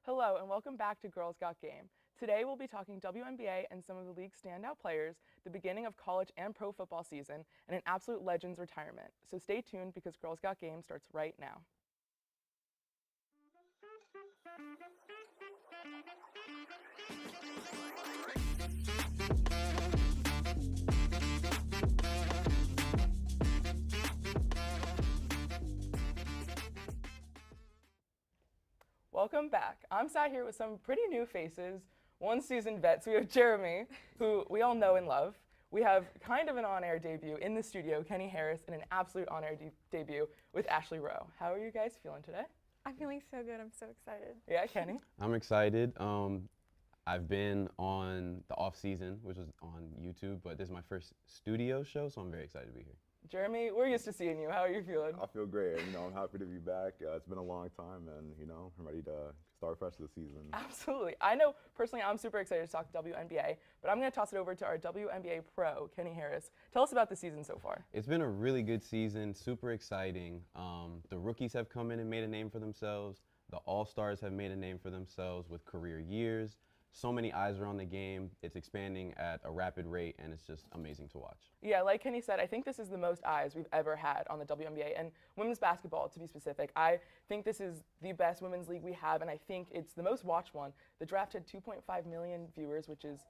Hello and welcome back to Girls Got Game. Today we'll be talking WNBA and some of the league's standout players, the beginning of college and pro football season, and an absolute legend's retirement. So stay tuned because Girls Got Game starts right now. Welcome back. I'm sat here with some pretty new faces, one seasoned vets. We have Jeremy, who we all know and love. We have kind of an on-air debut in the studio, Kenny Harris, and an absolute on-air debut with Ashley Rowe. How are you guys feeling today? I'm feeling so good. I'm so excited. Yeah, Kenny? I'm excited. I've been on the off season, which was on YouTube, but this is my first studio show, so I'm very excited to be here. Jeremy, we're used to seeing you. How are you feeling? I feel great. I'm happy to be back. It's been a long time, and I'm ready to start fresh this season. Absolutely. I know personally I'm super excited to talk WNBA, but I'm going to toss it over to our WNBA pro, Kenny Harris. Tell us about the season so far. It's been a really good season, super exciting. The rookies have come in and made a name for themselves. The All-Stars have made a name for themselves with career years. So many eyes are on the game. It's expanding at a rapid rate, and it's just amazing to watch. Yeah, like Kenny said, I think this is the most eyes we've ever had on the WNBA, and women's basketball, to be specific. I think this is the best women's league we have, and I think it's the most watched one. The draft had 2.5 million viewers, which is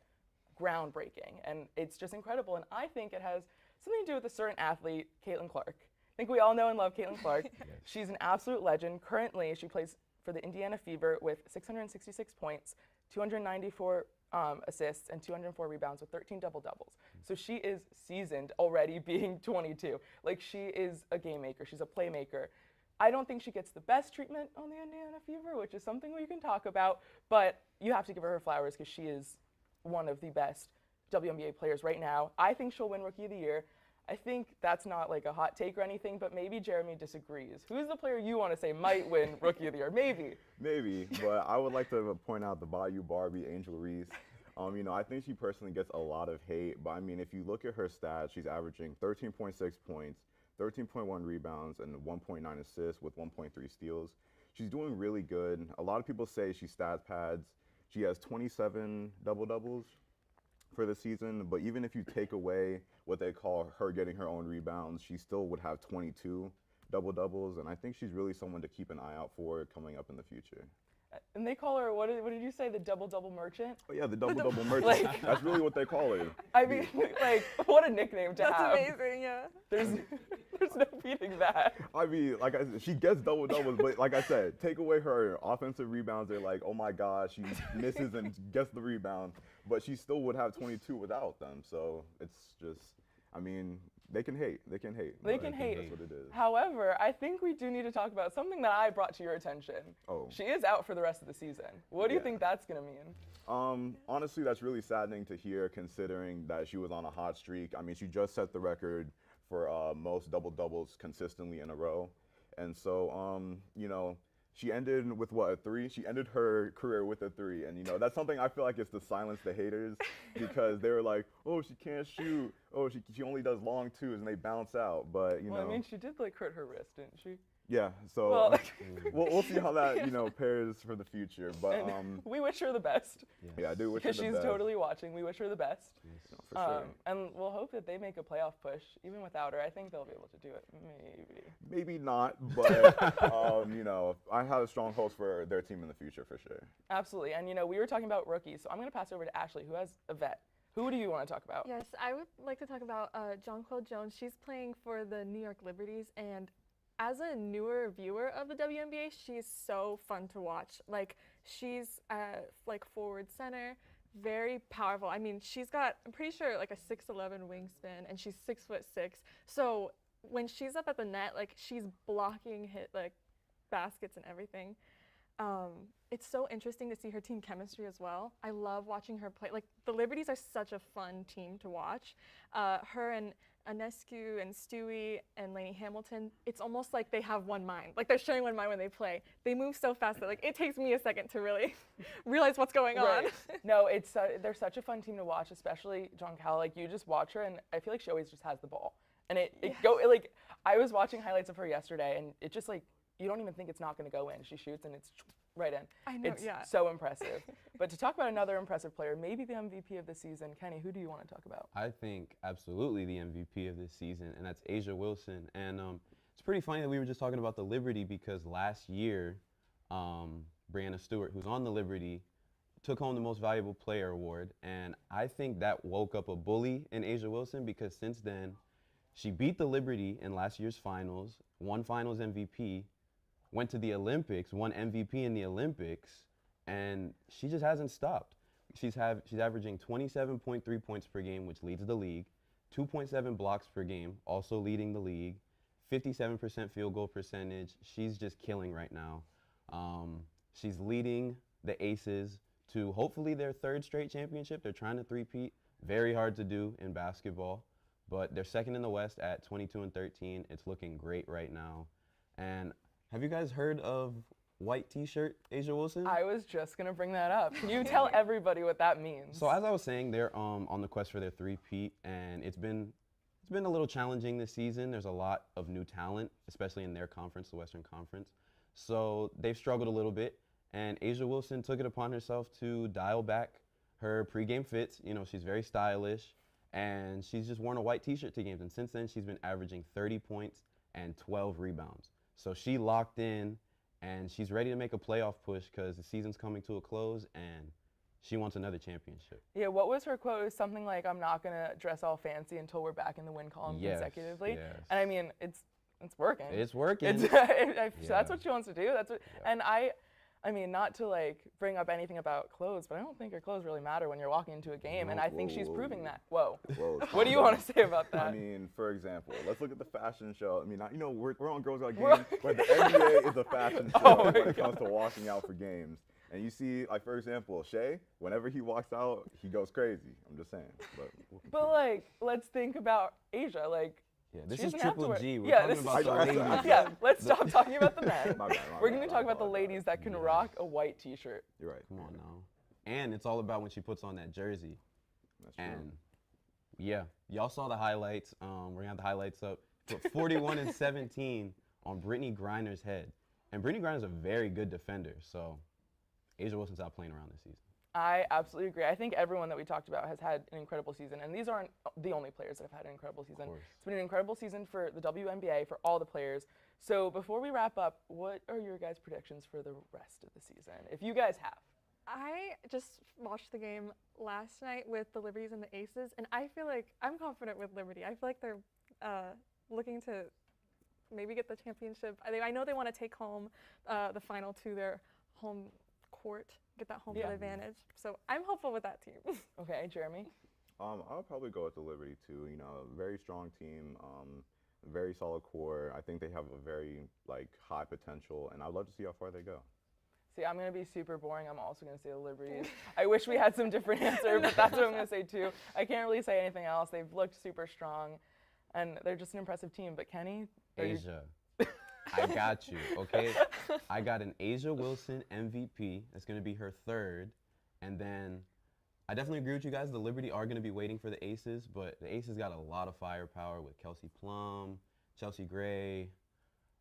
groundbreaking, and it's just incredible, and I think it has something to do with a certain athlete, Caitlin Clark. I think we all know and love Caitlin Clark. Yes. She's an absolute legend. Currently, she plays for the Indiana Fever with 666 points, 294 assists, and 204 rebounds with 13 double-doubles. So she is seasoned already being 22. Like, she is a game maker. She's a playmaker. I don't think she gets the best treatment on the Indiana Fever, which is something we can talk about, but you have to give her flowers because she is one of the best WNBA players right now. I think she'll win Rookie of the Year. I think that's not like a hot take or anything, but maybe Jeremy disagrees. Who's the player you want to say might win Rookie of the Year? Maybe. Maybe, but I would like to point out the Bayou Barbie, Angel Reese. I think she personally gets a lot of hate, but if you look at her stats, she's averaging 13.6 points, 13.1 rebounds, and 1.9 assists with 1.3 steals. She's doing really good. A lot of people say she stat pads. She has 27 double-doubles for the season, but even if you take away what they call her getting her own rebounds, she still would have 22 double-doubles, and I think she's really someone to keep an eye out for coming up in the future. And they call her, what did you say, the double-double merchant? Oh yeah, the double-double merchant. That's really what they call her. I mean, like, what a nickname to have. That's amazing, yeah. There's no beating that. Like I said, she gets double-doubles, but like I said, take away her offensive rebounds, they're like, oh my gosh, she misses and gets the rebound, but she still would have 22 without them. So it's just, they can hate. They can hate. They can hate. That's what it is. However, I think we do need to talk about something that I brought to your attention. Oh. She is out for the rest of the season. What do you think that's going to mean? Honestly, that's really saddening to hear considering that she was on a hot streak. She just set the record for most double-doubles consistently in a row. And so, she ended with what, a 3? She ended her career with a 3. And, that's something I feel like it's to silence the haters because they were like, oh, she can't shoot. Oh, she only does long twos and they bounce out. But, Well, she did, hurt her wrist, didn't she? Yeah, so we'll see how that, pairs for the future. But we wish her the best. Yes. yeah, I do wish her the best. Because she's totally watching. We wish her the best. Yes. For sure. And we'll hope that they make a playoff push. Even without her, I think they'll be able to do it. Maybe. Maybe not, but, I have strong hopes for their team in the future for sure. Absolutely. And, we were talking about rookies, so I'm going to pass it over to Ashley, who has a vet. Who do you want to talk about? Yes, I would like to talk about Jonquel Jones. She's playing for the New York Liberties, and as a newer viewer of the WNBA, she's so fun to watch. She's forward center, very powerful. She's got, I'm pretty sure, a 6'11" wingspan, and she's 6'6". So when she's up at the net, she's blocking baskets and everything. It's so interesting to see her team chemistry as well. I love watching her play. The Liberties are such a fun team to watch. Her and Anescu and Stewie and Lainey Hamilton, it's almost like they have one mind. They're sharing one mind when they play. They move so fast that it takes me a second to really realize what's going on. Right. No, they're such a fun team to watch, especially Jonquel. You just watch her, and I feel like she always just has the ball. And I was watching highlights of her yesterday, and it just you don't even think it's not going to go in. She shoots, and it's right in. I know, It's yeah. so impressive. But to talk about another impressive player, maybe the MVP of the season, Kenny, who do you want to talk about? I think absolutely the MVP of this season, and that's A'ja Wilson. And it's pretty funny that we were just talking about the Liberty because last year, Brianna Stewart, who's on the Liberty, took home the Most Valuable Player award. And I think that woke up a bully in A'ja Wilson because since then, she beat the Liberty in last year's finals, won finals MVP, went to the Olympics, won MVP in the Olympics, and she just hasn't stopped. She's averaging 27.3 points per game, which leads the league, 2.7 blocks per game, also leading the league, 57% field goal percentage. She's just killing right now. She's leading the Aces to hopefully their third straight championship. They're trying to three-peat. Very hard to do in basketball, but they're second in the West at 22-13. It's looking great right now. And have you guys heard of white t-shirt A'ja Wilson? I was just going to bring that up. Can you tell everybody what that means? So as I was saying, they're on the quest for their three-peat, and it's been a little challenging this season. There's a lot of new talent, especially in their conference, the Western Conference. So they've struggled a little bit, and A'ja Wilson took it upon herself to dial back her pregame fits. You know, she's very stylish, and she's just worn a white t-shirt to games. And since then, she's been averaging 30 points and 12 rebounds. So she locked in, and she's ready to make a playoff push because the season's coming to a close, and she wants another championship. Yeah, what was her quote? It was something like, I'm not going to dress all fancy until we're back in the win column consecutively. Yes. And I mean, it's working. It's working. That's what she wants to do. That's what, and I mean, not to like bring up anything about clothes, but I don't think your clothes really matter when you're walking into a game, and I think she's proving that. Whoa. What do you want to say about that? I mean, for example, let's look at the fashion show. I mean, we're on Girls Got Games, but the NBA is a fashion show when it comes to walking out for games. And you see, like, for example, Shea, whenever he walks out, he goes crazy. I'm just saying. But like, let's think about A'ja. Like, yeah, this is Triple G. We're talking about the ladies. Yeah, let's stop talking about the men. My bad, We're going to talk about the ladies that can rock a white t-shirt. You're right. Come on now. And it's all about when she puts on that jersey. That's true. And yeah, y'all saw the highlights. We're going to have the highlights up. But 41-17 on Brittany Griner's head. And Brittany Griner's a very good defender, so A'ja Wilson's out playing around this season. I absolutely agree. I think everyone that we talked about has had an incredible season, and these aren't the only players that have had an incredible season. It's been an incredible season for the WNBA, for all the players. So before we wrap up, what are your guys' predictions for the rest of the season, if you guys have? I just watched the game last night with the Liberties and the Aces, and I feel like I'm confident with Liberty. I feel like they're looking to maybe get the championship. I know they want to take home the final to their home court, get that home field advantage. So I'm hopeful with that team. Okay, Jeremy? I'll probably go with the Liberty too. You know, very strong team, very solid core. I think they have a very high potential, and I'd love to see how far they go. See, I'm going to be super boring. I'm also going to say the Liberties. I wish we had some different answer, but that's what I'm going to say too. I can't really say anything else. They've looked super strong, and they're just an impressive team. But Kenny? A'ja. I got you, okay? I got an A'ja Wilson MVP. That's going to be her third. And then I definitely agree with you guys. The Liberty are going to be waiting for the Aces, but the Aces got a lot of firepower with Kelsey Plum, Chelsea Gray,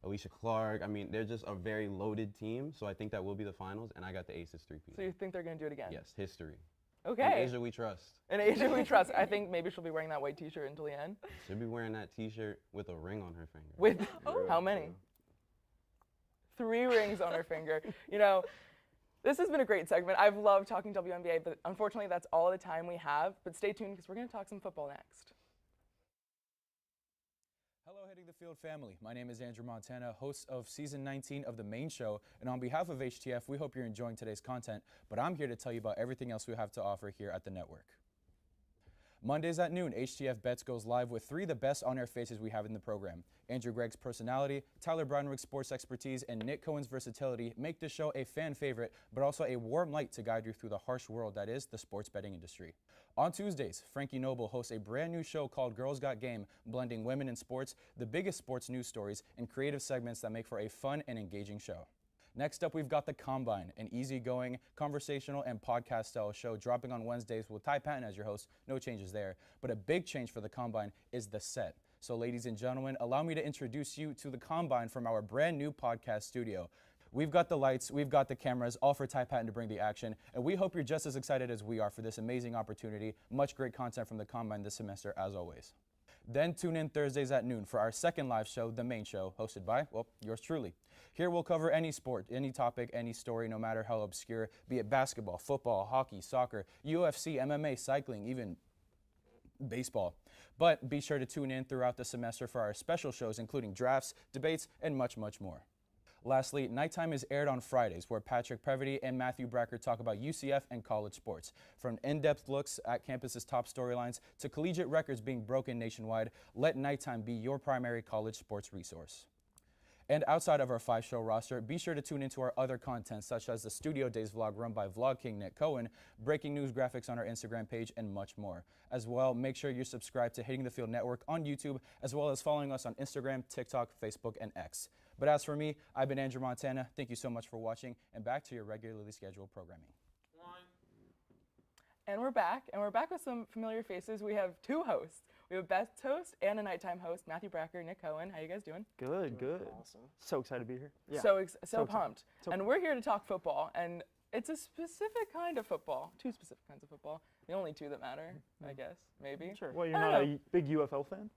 Alicia Clark. I mean, they're just a very loaded team, so I think that will be the finals, and I got the Aces three-peat. So you think they're going to do it again? Yes, history. Okay. In A'ja we trust. In A'ja we trust. I think maybe she'll be wearing that white t-shirt until the end. She'll be wearing that t-shirt with a ring on her finger. With how many? 3 rings on her finger. You know, this has been a great segment. I've loved talking WNBA, but unfortunately that's all the time we have. But stay tuned because we're going to talk some football next. Hello, Hitting the Field family. My name is Andrew Montana, host of Season 19 of the main show. And on behalf of HTF, we hope you're enjoying today's content. But I'm here to tell you about everything else we have to offer here at the network. Mondays at noon, HTF Bets goes live with 3 of the best on-air faces we have in the program. Andrew Gregg's personality, Tyler Brownrick's sports expertise, and Nick Cohen's versatility make this show a fan favorite, but also a warm light to guide you through the harsh world that is the sports betting industry. On Tuesdays, Franki Noble hosts a brand new show called Girls Got Game, blending women in sports, the biggest sports news stories, and creative segments that make for a fun and engaging show. Next up, we've got The Combine, an easygoing, conversational, and podcast-style show dropping on Wednesdays with Ty Patton as your host. No changes there. But a big change for The Combine is the set. So ladies and gentlemen, allow me to introduce you to The Combine from our brand new podcast studio. We've got the lights, we've got the cameras, all for Ty Patton to bring the action, and we hope you're just as excited as we are for this amazing opportunity. Much great content from the Combine this semester, as always. Then tune in Thursdays at noon for our second live show, The Main Show, hosted by, well, yours truly. Here we'll cover any sport, any topic, any story, no matter how obscure, be it basketball, football, hockey, soccer, UFC, MMA, cycling, even baseball. But be sure to tune in throughout the semester for our special shows, including drafts, debates, and much, much more. Lastly, Nighttime is aired on Fridays, where Patrick Previty and Matthew Bracker talk about UCF and college sports. From in-depth looks at campus's top storylines to collegiate records being broken nationwide, let Nighttime be your primary college sports resource. And outside of our 5-show roster, be sure to tune into our other content, such as the Studio Days vlog run by Vlog King Nick Cohen, breaking news graphics on our Instagram page, and much more. As well, make sure you're subscribed to Hitting the Field Network on YouTube, as well as following us on Instagram, TikTok, Facebook, and X. But as for me, I've been Andrew Montana. Thank you so much for watching, and back to your regularly scheduled programming. And we're back with some familiar faces. We have two hosts. We have a best host and a nighttime host, Matthew Bracker, Nick Cohen. How you guys doing? Good, good. Awesome. So excited to be here. Yeah. So pumped. And we're here to talk football, and it's a specific kind of football. Two specific kinds of football. The only two that matter, I guess, maybe. Sure. Well, you're not a big UFL fan?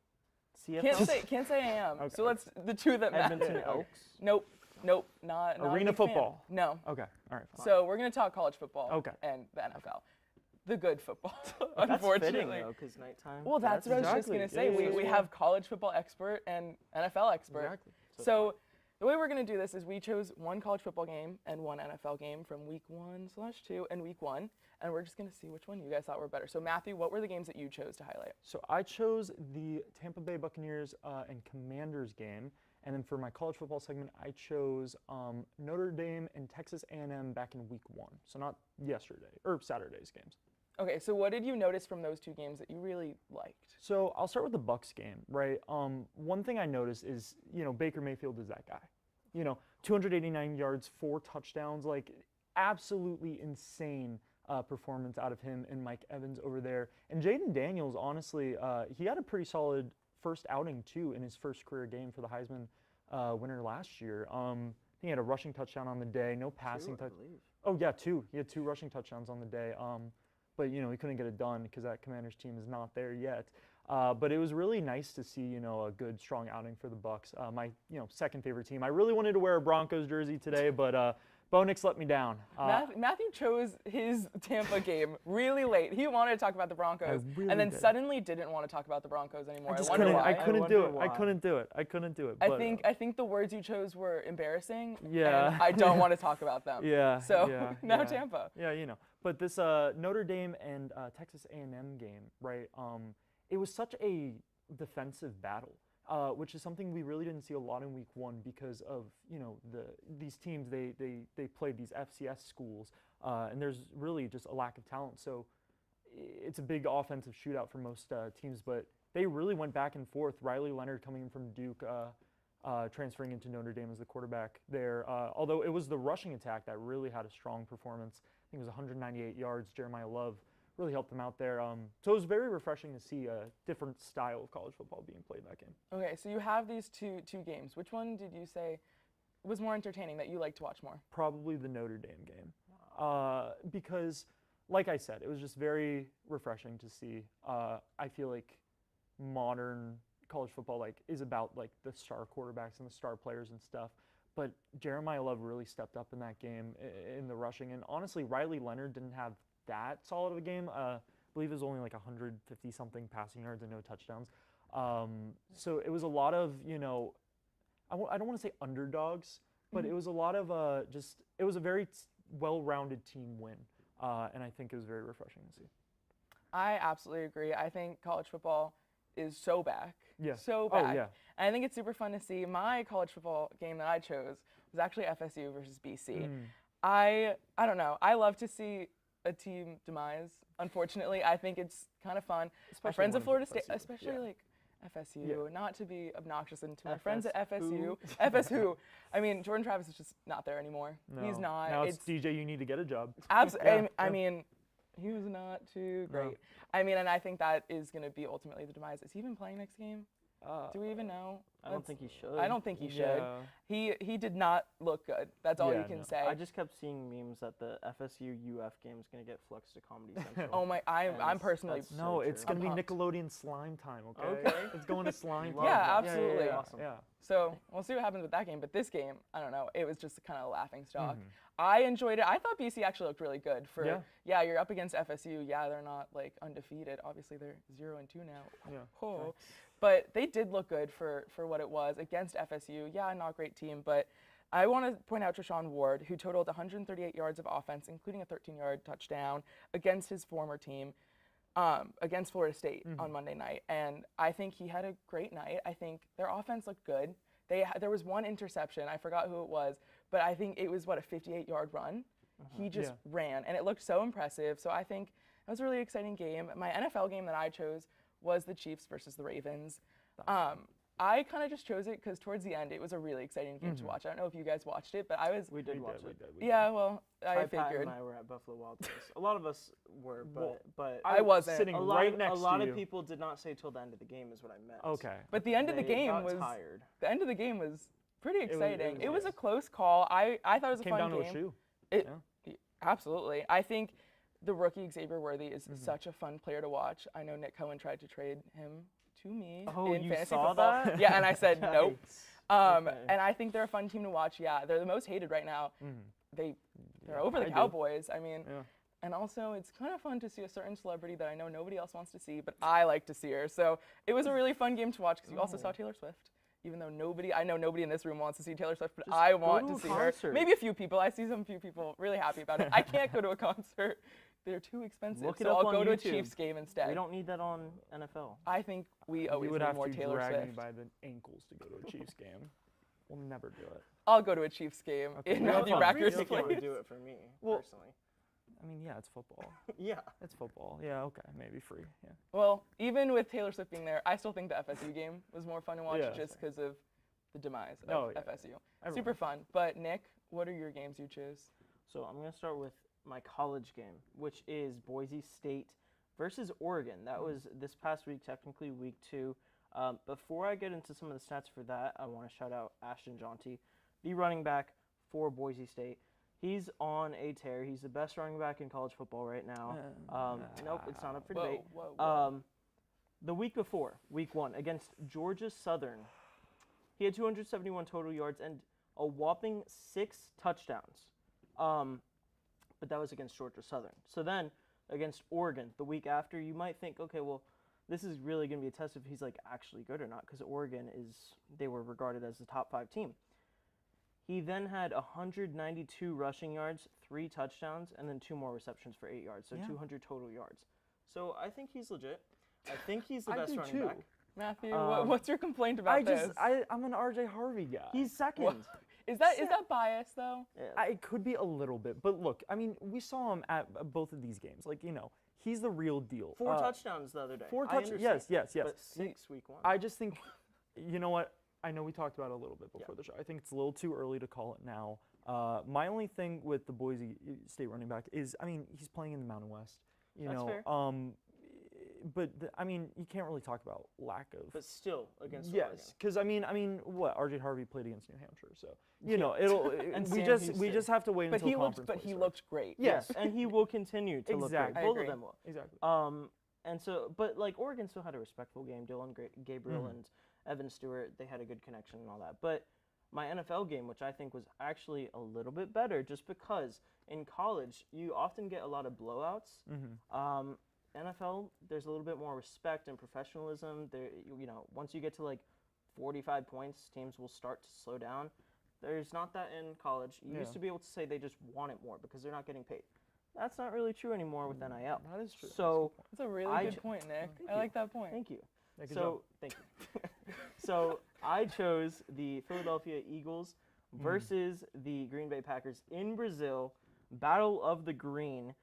CFL? Can't say I am. Okay. So let's the two that matter. Edmonton Elks? Nope, not Arena football? Fan. No. Okay, all right, fine. So we're going to talk college football and the NFL. The good football, unfortunately. That's fitting, though, because nighttime. Well, that's what I was just going to say. We have college football expert and NFL expert. Exactly. So the way we're going to do this is we chose one college football game and one NFL game from week 1/2 and week 1, and we're just going to see which one you guys thought were better. So Matthew, what were the games that you chose to highlight? So I chose the Tampa Bay Buccaneers and Commanders game, and then for my college football segment, I chose Notre Dame and Texas A&M back in week 1. So not yesterday, or Saturday's games. Okay, so what did you notice from those two games that you really liked? So I'll start with the Bucs game, right? One thing I noticed is, Baker Mayfield is that guy. 289 yards, 4 touchdowns, like absolutely insane performance out of him and Mike Evans over there. And Jaden Daniels, honestly, he had a pretty solid first outing too in his first career game for the Heisman winner last year. I think he had a rushing touchdown on the day, no passing touchdown. Oh yeah, 2. He had 2 rushing touchdowns on the day. But he couldn't get it done because that Commanders team is not there yet. But it was really nice to see a good strong outing for the Bucs. My second favorite team. I really wanted to wear a Broncos jersey today, but Bo Nix let me down. Matthew chose his Tampa game really late. He wanted to talk about the Broncos, and then suddenly didn't want to talk about the Broncos anymore. I couldn't do it. I think the words you chose were embarrassing. Yeah. And I don't want to talk about them. Yeah. So now Tampa. Yeah, But this Notre Dame and Texas A&M game, right? It was such a defensive battle. Which is something we really didn't see a lot in week 1 because of these teams they played these FCS schools and there's really just a lack of talent, so it's a big offensive shootout for most teams, but they really went back and forth. Riley Leonard coming in from Duke, transferring into Notre Dame as the quarterback there, although it was the rushing attack that really had a strong performance. I think it was 198 yards. Jeremiah Love really helped them out there. So it was very refreshing to see a different style of college football being played in that game. Okay, so you have these two games. Which one did you say was more entertaining, that you like to watch more? Probably the Notre Dame game. Because, like I said, it was just very refreshing to see. I feel like modern college football is about the star quarterbacks and the star players and stuff. But Jeremiah Love really stepped up in that game in the rushing. And honestly, Riley Leonard didn't have that solid of a game. I believe it was only 150-something passing yards and no touchdowns. So it was a lot of, I don't want to say underdogs, but it was a lot of it was a very well-rounded team win. And I think it was very refreshing to see. I absolutely agree. I think college football is so back. Yeah. So back. Oh, yeah. And I think it's super fun to see. My college football game that I chose was actually FSU versus BC. I don't know. I love to see a team demise. Unfortunately, I think it's kind of fun. My friends at Florida State, especially FSU, not to be obnoxious, and to my friends at FSU. FSU. I mean, Jordan Travis is just not there anymore. No. He's not. Now it's DJ, you need to get a job. Absolutely. I mean, he was not too great. No. I mean, and I think that is going to be ultimately the demise. Is he even playing next game? Do we even know? I don't think he should. I don't think he should. Yeah. He did not look good. That's all you Yeah, can no. say. I just kept seeing memes that the FSU UF game is going to get flexed to Comedy Central. Oh my! I'm personally. that's No, so it's true. going to I'm be pumped. Nickelodeon slime time, okay? Okay. It's going to slime Love time. Yeah, that. absolutely. Yeah. Awesome. Yeah. So we'll see what happens with that game. But this game, I don't know. It was just kind of a laughing stock. Mhm. I enjoyed it. I thought BC actually looked really good. For Yeah. you're up against FSU. Yeah, they're not like undefeated. Obviously, they're 0-2 now. Yeah. Oh. But they did look good for what it was against FSU. Yeah, not a great team, but I want to point out Treshawn Ward, who totaled 138 yards of offense, including a 13-yard touchdown against his former team, against Florida State on Monday night. And I think he had a great night. I think their offense looked good. There was one interception. I forgot who it was, but I think it was, a 58-yard run. He just ran, and it looked so impressive. So I think it was a really exciting game. My NFL game that I chose was the Chiefs versus the Ravens. I kind of just chose it because towards the end, it was a really exciting game to watch. I don't know if you guys watched it, but I was. We did watch it. Yeah, well, I Pat figured. and I were at Buffalo Wild Wings. A lot of us were, but I wasn't. Sitting a lot, right next a lot to of you. people did not say till the end of the game is what I meant. Okay. But the end of the They game got was tired. the end of the game was pretty was- exciting. It was yes. a close call. I thought it was a Came fun down game. to a shoe. It, Yeah. Absolutely. I think the rookie Xavier Worthy is such a fun player to watch. I know Nick Cohen tried to trade him to me Oh, in you fantasy saw football. that? Yeah, and I said nope. Okay. And I think they're a fun team to watch. Yeah, they're the most hated right now. They're over the I do. Cowboys. I mean, Yeah. and also it's kind of fun to see a certain celebrity that I know nobody else wants to see, but I like to see her. So it was a really fun game to watch because you also saw Taylor Swift. Even though I know nobody in this room wants to see Taylor Swift, but Just I go want to to a see her. concert. Maybe a few people. I see some few people really happy about it. I can't go to a concert. They're too expensive. Look it so up I'll on go to a YouTube. Chiefs game instead. We don't need that on NFL. I think we always You would need have more to Taylor drag Swift. me by the ankles to go to a Chiefs game. We'll never do it. I'll go to a Chiefs game Okay. in You have Matthew fun. Bracker's You can't place. do it for me Well- personally. I mean, yeah, it's football. Yeah. It's football. Yeah, okay, maybe free. Yeah. Well, even with Taylor Swift being there, I still think the FSU game was more fun to watch Yeah. just because of the demise of Oh, yeah. FSU. Everyone. Super fun. But Nick, what are your games you choose? So I'm going to start with my college game, which is Boise State versus Oregon. That was this past week, technically week 2. Before I get into some of the stats for that, I want to shout out Ashton Jaunty, the running back for Boise State. He's on a tear. He's the best running back in college football right now. Nope, it's not up for debate. Whoa. The week before, week 1, against Georgia Southern, he had 271 total yards and a whopping 6 touchdowns. But that was against Georgia Southern. So then, against Oregon, the week after, you might think, okay, well, this is really going to be a test if he's like actually good or not, because Oregon they were regarded as the top 5 team. He then had 192 rushing yards, 3 touchdowns, and then 2 more receptions for 8 yards, so 200 total yards. So I think he's legit. I think he's the I best do running too. back. Matthew, what's your complaint about this? I'm an RJ Harvey guy. He's second. Is that bias though? Yeah. It could be a little bit, but look, I mean, we saw him at both of these games. Like, he's the real deal. 4 touchdowns the other day. 4 I touchdowns. understand, Yes. But 6 week 1. I just think, you know what? I know we talked about it a little bit before the show. I think it's a little too early to call it now. My only thing with the Boise State running back is, I mean, he's playing in the Mountain West. That's fair. But I mean, you can't really talk about lack of. But still against Yes, Oregon. because I mean, what RJ Harvey played against New Hampshire, so And we Sam just Houston. have to wait But until he conference looked play starts. looked great. Yes, and he will continue to look Exactly. great. I Both agree. of them will. Exactly. And so, but like Oregon still had a respectful game. Dylan Gabriel and Evan Stewart, they had a good connection and all that. But my NFL game, which I think was actually a little bit better, just because in college you often get a lot of blowouts. NFL, there's a little bit more respect and professionalism. There, once you get to like 45 points, teams will start to slow down. There's not that in college. You used to be able to say they just want it more because they're not getting paid. That's not really true anymore with NIL. That is true. So That's a really good point, Nick. I like that point. thank you. Yeah, good So thank you. So I chose the Philadelphia Eagles versus the Green Bay Packers in Brazil. Battle of the Green.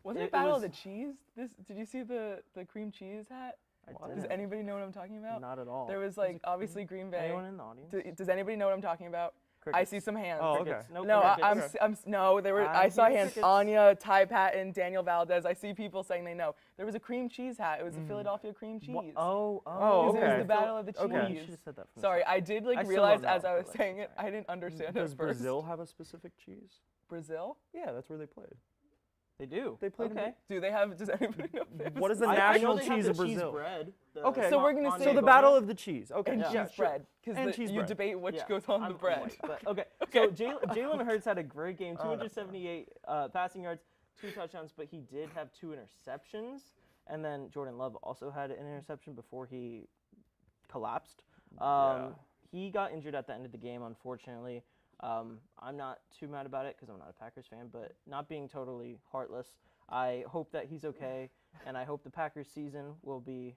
Wasn't It it Battle was- of the Cheese? Did you see the cream cheese hat? I Does didn't. anybody know what I'm talking about? Not at all. There was like obviously Green Bay. Anyone in the audience? Does anybody know what I'm talking about? I see some hands. Oh, okay. Crickets. Nope, No, crickets. no. There were. I saw hear hands. crickets. Anya, Ty Patton, Daniel Valdez. I see people saying they know. There was a cream cheese hat. It was a Philadelphia cream cheese. Oh, Because it was okay. the battle of the cheese. Okay. You should have said that from the Sorry, start. I did I still realize don't as know, I was but, like, saying it, sorry. I didn't understand Does it first. Brazil have a specific cheese? Brazil? Yeah, that's where they played. They do. They played in Okay. Do they have? Does anybody know? if they have a What is the specific- I know national they have cheese the of Brazil? Cheese bread, Okay. So we're gonna on say So the Begonia. battle of the cheese. Okay. and Yeah. cheese bread? Because And cheese you bread. debate which Yeah, goes on I'm the bread. white, but okay. So Jalen Hurts had a great game, 278 passing yards, 2 touchdowns, but he did have 2 interceptions. And then Jordan Love also had an interception before he collapsed. He got injured at the end of the game, unfortunately. I'm not too mad about it because I'm not a Packers fan, but not being totally heartless, I hope that he's okay, and I hope the Packers season will be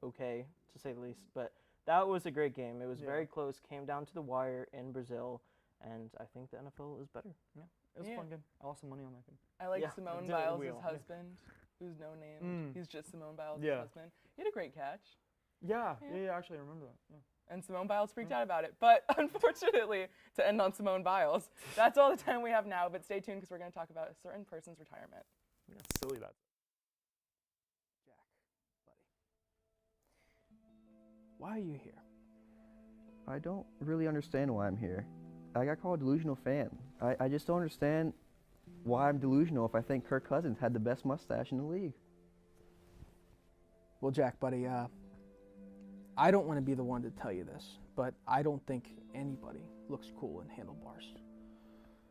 okay, to say the least. But that was a great game. It was very close, came down to the wire in Brazil, and I think the NFL is better. Yeah, it was a Yeah. fun game. I lost some money on that game. I like Yeah, Simone didn't Biles' we all? husband, who's no name. He's just Simone Biles' Yeah. husband. He had a great catch. Yeah, actually, I remember that. Yeah. And Simone Biles freaked out about it. But unfortunately, to end on Simone Biles, that's all the time we have now. But stay tuned because we're going to talk about a certain person's retirement. Yeah, silly that. Jack, buddy. Why are you here? I don't really understand why I'm here. I got called a delusional fan. I just don't understand why I'm delusional if I think Kirk Cousins had the best mustache in the league. Well, Jack, buddy, I don't want to be the one to tell you this, but I don't think anybody looks cool in handlebars.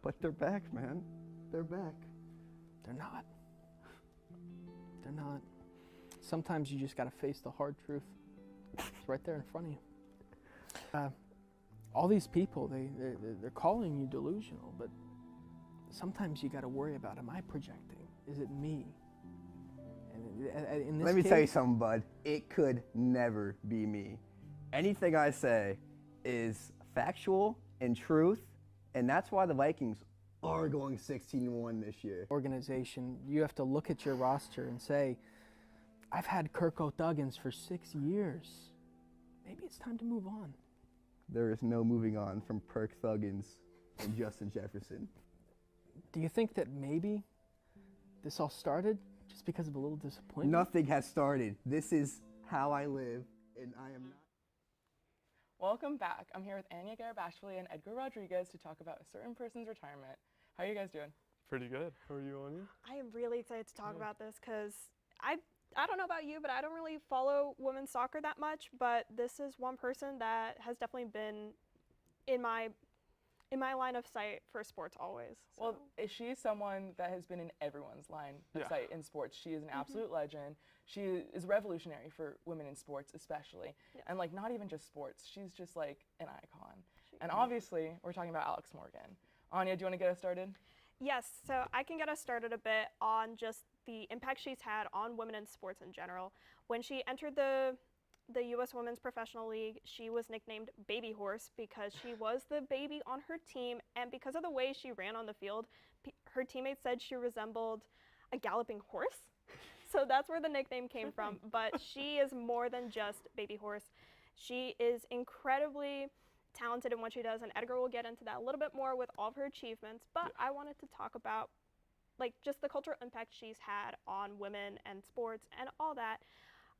But they're back, man. They're back. They're not. They're not. Sometimes you just got to face the hard truth. It's right there in front of you. All these people, they're calling you delusional, but sometimes you got to worry about, am I projecting? Is it me? And in this Let me tell you case- something, bud. It could never be me. Anything I say is factual and truth, and that's why the Vikings are going 16-1 this year. organization, you have to look at your roster and say, I've had Kirk O'Duggins for 6 years. Maybe it's time to move on. There is no moving on from Kirk Thuggins and Justin Jefferson. Do you think that maybe this all started just because of a little disappointment? Nothing has started. This is how I live, and I am not. Welcome back. I'm here with Anya Garabashvili and Edgar Rodriguez to talk about a certain person's retirement. How are you guys doing? Pretty good. How are you, Anya? I am really excited to talk about this because I don't know about you, but I don't really follow women's soccer that much. But this is one person that has definitely been in my line of sight for sports always. Well, she's someone that has been in everyone's line of Yeah. sight in sports. She is an absolute legend. She is revolutionary for women in sports, especially. Yeah. And like not even just sports. She's just like an icon. And obviously, we're talking about Alex Morgan. Anya, do you want to get us started? Yes, so I can get us started a bit on just the impact she's had on women in sports in general. When she entered the U.S. Women's Professional League, she was nicknamed Baby Horse because she was the baby on her team, and because of the way she ran on the field, her teammates said she resembled a galloping horse. So that's where the nickname came from, but she is more than just Baby Horse. She is incredibly talented in what she does, and Edgar will get into that a little bit more with all of her achievements, but I wanted to talk about like just the cultural impact she's had on women and sports and all that.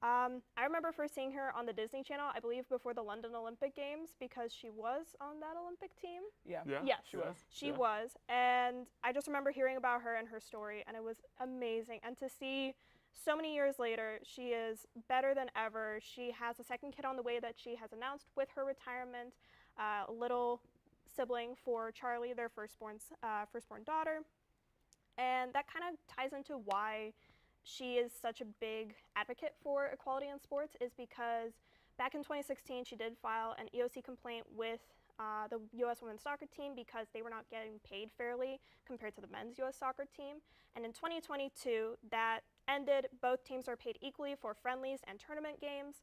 I remember first seeing her on the Disney Channel, I believe before the London Olympic Games, because she was on that Olympic team. Yeah. Yes, she was. She was, and I just remember hearing about her and her story, and it was amazing. And to see so many years later, she is better than ever. She has a second kid on the way that she has announced with her retirement, a little sibling for Charlie, their firstborn daughter. And that kind of ties into why she is such a big advocate for equality in sports, is because back in 2016, she did file an EOC complaint with the U.S. women's soccer team because they were not getting paid fairly compared to the men's U.S. soccer team. And in 2022, that ended. Both teams are paid equally for friendlies and tournament games.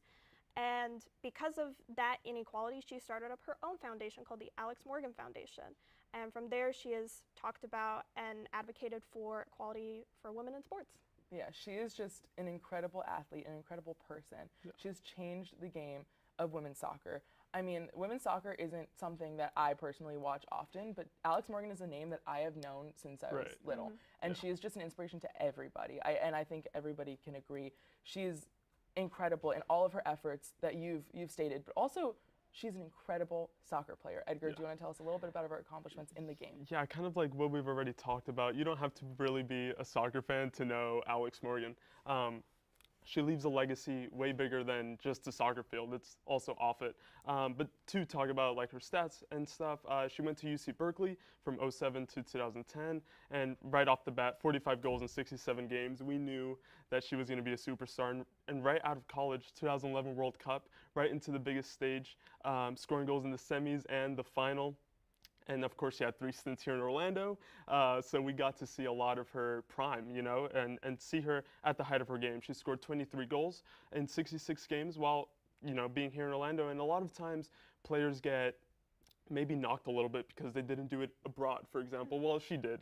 And because of that inequality, she started up her own foundation called the Alex Morgan Foundation. And from there, she has talked about and advocated for equality for women in sports. Yeah, she is just an incredible athlete, an incredible person. Yeah. She has changed the game of women's soccer. I mean, women's soccer isn't something that I personally watch often, but Alex Morgan is a name that I have known since I was little. And she is just an inspiration to everybody. And I think everybody can agree. She's incredible in all of her efforts that you've stated, but also she's an incredible soccer player. Edgar, do you want to tell us a little bit about her accomplishments in the game? Yeah, kind of like what we've already talked about. You don't have to really be a soccer fan to know Alex Morgan. She leaves a legacy way bigger than just the soccer field. It's also off it. But to talk about like her stats and stuff, she went to UC Berkeley from 2007 to 2010, and right off the bat, 45 goals in 67 games. We knew that she was going to be a superstar. And right out of college, 2011 World Cup, right into the biggest stage, scoring goals in the semis and the final. And of course, she had 3 stints here in Orlando, so we got to see a lot of her prime, you know, and see her at the height of her game. She scored 23 goals in 66 games while, you know, being here in Orlando. And a lot of times, players get maybe knocked a little bit because they didn't do it abroad, for example. Well, she did.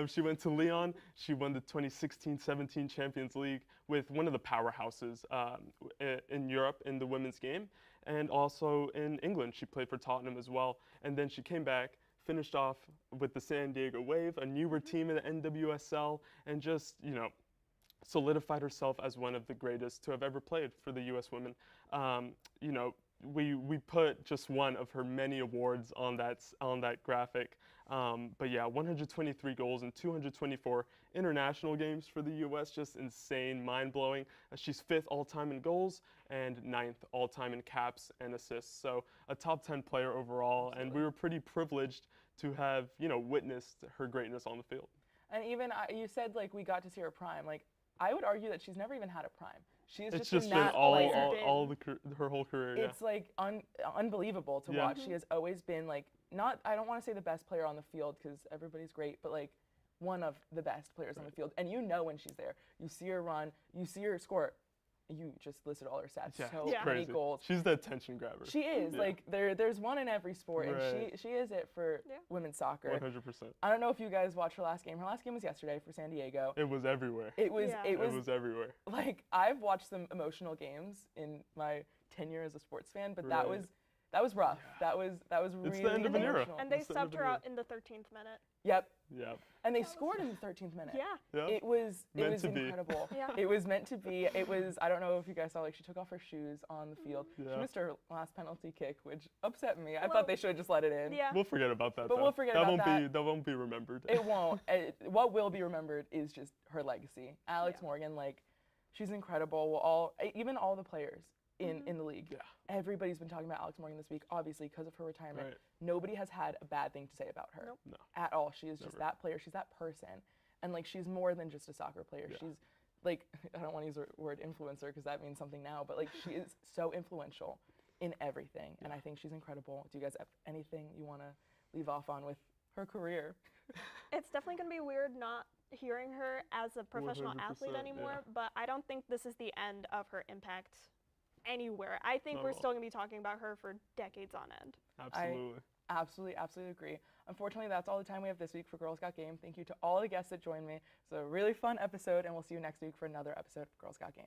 She went to Lyon. She won the 2016-17 Champions League with one of the powerhouses in Europe in the women's game. And also in England, she played for Tottenham as well. And then she came back, finished off with the San Diego Wave, a newer team in the NWSL, and just, you know, solidified herself as one of the greatest to have ever played for the U.S. women. You know, we put just one of her many awards on that graphic. But yeah, 123 goals in 224 international games for the U.S. Just insane, mind-blowing. She's 5th all-time in goals and 9th all-time in caps and assists. So a top 10 player overall, and we were pretty privileged to have, you know, witnessed her greatness on the field. And even you said like we got to see her prime. Like I would argue that she's never even had a prime. She's It's just been that all her whole career. It's like unbelievable to watch. She has always been like I don't want to say the best player on the field because everybody's great, but like one of the best players on the field. And you know when she's there. You see her run, you see her score. You just listed all her stats. So many goals. She's the attention grabber. She is. Like there's one in every sport, and she is it for women's soccer. 100%. I don't know if you guys watched her last game. Her last game was yesterday for San Diego. It was everywhere. It was everywhere. Like I've watched some emotional games in my tenure as a sports fan, but that was rough. That was really It's the end of an era. And they subbed her out in the 13th minute. Yep. Yep. And they scored in the 13th minute. Yeah. Yep. It was incredible. Yeah. It was meant to be. It was, I don't know if you guys saw, like she took off her shoes on the field. Yeah. She missed her last penalty kick, which upset me. I thought they should have just let it in. Yeah. We'll forget about that. But though. we'll forget about that. That won't be remembered. It won't. What will be remembered is just her legacy. Alex Morgan, like, she's incredible. Even all the players in the league. Yeah. Everybody's been talking about Alex Morgan this week, obviously, because of her retirement. Right. Nobody has had a bad thing to say about her at all. She is just that player. She's that person. And, like, she's more than just a soccer player. Yeah. She's, like, I don't want to use the word influencer because that means something now, but, like, she is so influential in everything. And I think she's incredible. Do you guys have anything you want to leave off on with her career? It's definitely going to be weird not hearing her as a professional athlete anymore, but I don't think this is the end of her impact anywhere. I think we're still going to be talking about her for decades on end. Absolutely. I absolutely agree. Unfortunately, that's all the time we have this week for Girls Got Game. Thank you to all the guests that joined me. It's a really fun episode, and we'll see you next week for another episode of Girls Got Game.